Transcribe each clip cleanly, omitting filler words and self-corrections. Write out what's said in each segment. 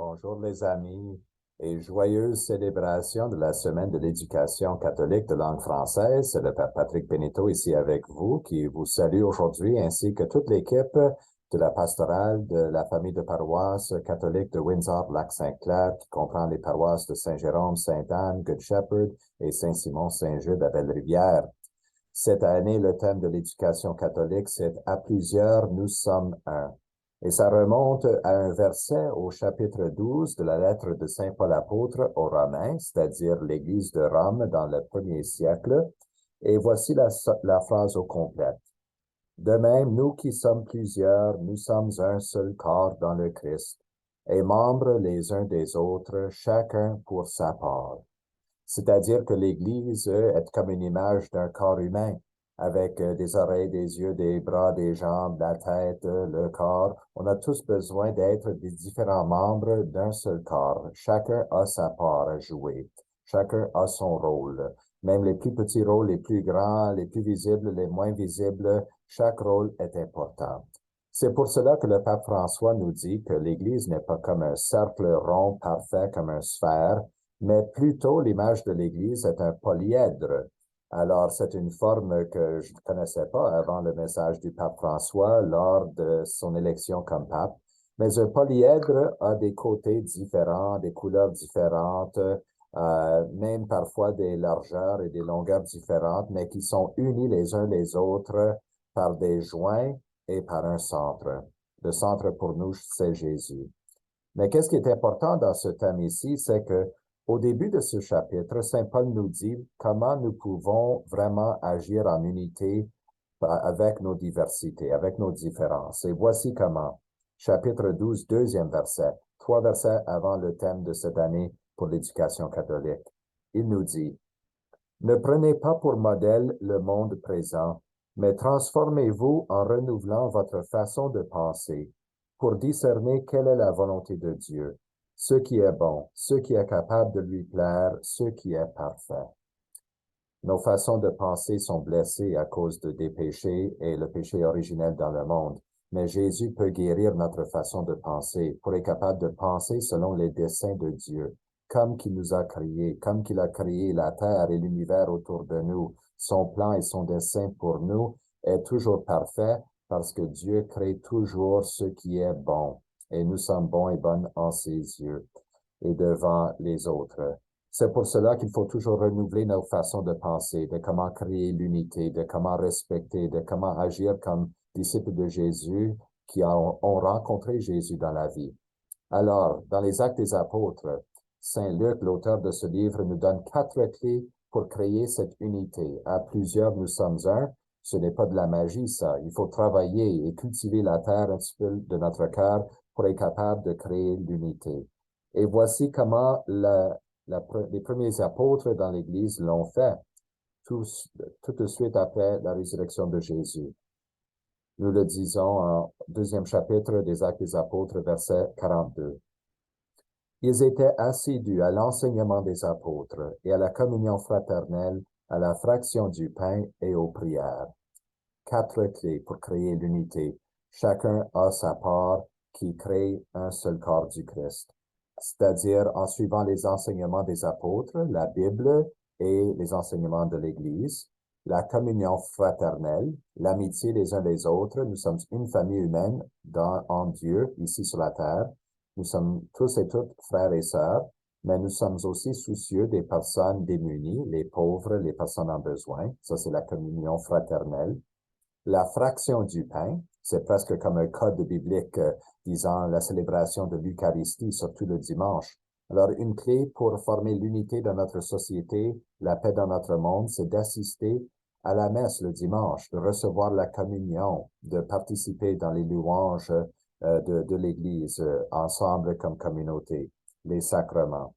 Bonjour les amis et joyeuse célébration de la semaine de l'éducation catholique de langue française. C'est le Père Patrick Pénéteau ici avec vous qui vous salue aujourd'hui ainsi que toute l'équipe de la pastorale de la famille de paroisses catholiques de Windsor-Lac-Saint-Clair qui comprend les paroisses de Saint-Jérôme, Sainte-Anne, Good Shepherd et Saint-Simon-Saint-Jude à Belle-Rivière. Cette année, le thème de l'éducation catholique, c'est « À plusieurs, nous sommes un ». Et ça remonte à un verset au chapitre 12 de la lettre de Saint Paul apôtre aux Romains, c'est-à-dire l'Église de Rome dans le premier siècle. Et voici la phrase au complet. De même, nous qui sommes plusieurs, nous sommes un seul corps dans le Christ, et membres les uns des autres, chacun pour sa part. C'est-à-dire que l'Église est comme une image d'un corps humain, avec des oreilles, des yeux, des bras, des jambes, la tête, le corps. On a tous besoin d'être des différents membres d'un seul corps. Chacun a sa part à jouer. Chacun a son rôle. Même les plus petits rôles, les plus grands, les plus visibles, les moins visibles, chaque rôle est important. C'est pour cela que le pape François nous dit que l'Église n'est pas comme un cercle rond parfait, comme une sphère, mais plutôt l'image de l'Église est un polyèdre. Alors, c'est une forme que je ne connaissais pas avant le message du pape François lors de son élection comme pape. Mais un polyèdre a des côtés différents, des couleurs différentes, même parfois des largeurs et des longueurs différentes, mais qui sont unis les uns les autres par des joints et par un centre. Le centre pour nous, c'est Jésus. Mais qu'est-ce qui est important dans ce thème ici, c'est que au début de ce chapitre, Saint Paul nous dit comment nous pouvons vraiment agir en unité avec nos diversités, avec nos différences. Et voici comment. Chapitre 12, deuxième verset, 3 versets avant le thème de cette année pour l'éducation catholique. Il nous dit, ne prenez pas pour modèle le monde présent, mais transformez-vous en renouvelant votre façon de penser pour discerner quelle est la volonté de Dieu, ce qui est bon, ce qui est capable de lui plaire, ce qui est parfait. Nos façons de penser sont blessées à cause des péchés et le péché originel dans le monde. Mais Jésus peut guérir notre façon de penser pour être capable de penser selon les desseins de Dieu, comme qu'il nous a créés, comme qu'il a créé la terre et l'univers autour de nous. Son plan et son dessein pour nous est toujours parfait parce que Dieu crée toujours ce qui est bon. Et nous sommes bons et bonnes en ses yeux et devant les autres. C'est pour cela qu'il faut toujours renouveler nos façons de penser, de comment créer l'unité, de comment respecter, de comment agir comme disciples de Jésus qui ont rencontré Jésus dans la vie. Alors, dans les Actes des Apôtres, Saint Luc, l'auteur de ce livre, nous donne 4 clés pour créer cette unité. À plusieurs, nous sommes un. Ce n'est pas de la magie, ça. Il faut travailler et cultiver la terre un petit peu de notre cœur pour être capable de créer l'unité. Et voici comment les premiers apôtres dans l'Église l'ont fait tout de suite après la résurrection de Jésus. Nous le disons en deuxième chapitre des Actes des Apôtres, verset 42. Ils étaient assidus à l'enseignement des apôtres et à la communion fraternelle, à la fraction du pain et aux prières. 4 clés pour créer l'unité. Chacun a sa part qui crée un seul corps du Christ. C'est-à-dire en suivant les enseignements des apôtres, la Bible et les enseignements de l'Église, la communion fraternelle, l'amitié les uns les autres. Nous sommes une famille humaine en Dieu, ici sur la terre. Nous sommes tous et toutes frères et sœurs, mais nous sommes aussi soucieux des personnes démunies, les pauvres, les personnes en besoin. Ça, c'est la communion fraternelle. La fraction du pain, c'est presque comme un code biblique disant la célébration de l'Eucharistie, surtout le dimanche. Alors, une clé pour former l'unité dans notre société, la paix dans notre monde, c'est d'assister à la messe le dimanche, de recevoir la communion, de participer dans les louanges de l'Église ensemble comme communauté, les sacrements.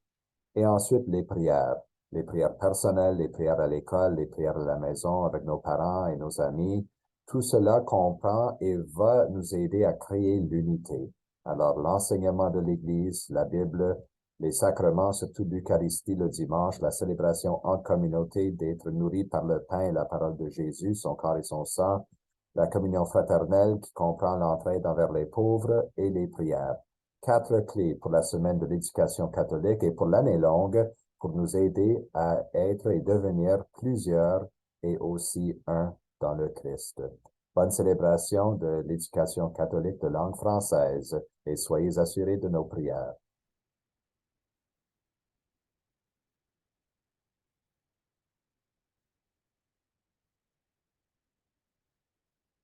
Et ensuite, les prières personnelles, les prières à l'école, les prières à la maison avec nos parents et nos amis. Tout cela comprend et va nous aider à créer l'unité. Alors, l'enseignement de l'Église, la Bible, les sacrements, surtout l'Eucharistie le dimanche, la célébration en communauté, d'être nourri par le pain et la parole de Jésus, son corps et son sang, la communion fraternelle qui comprend l'entraide envers les pauvres et les prières. 4 clés pour la semaine de l'éducation catholique et pour l'année longue pour nous aider à être et devenir plusieurs et aussi un dans le Christ. Bonne célébration de l'éducation catholique de langue française et soyez assurés de nos prières.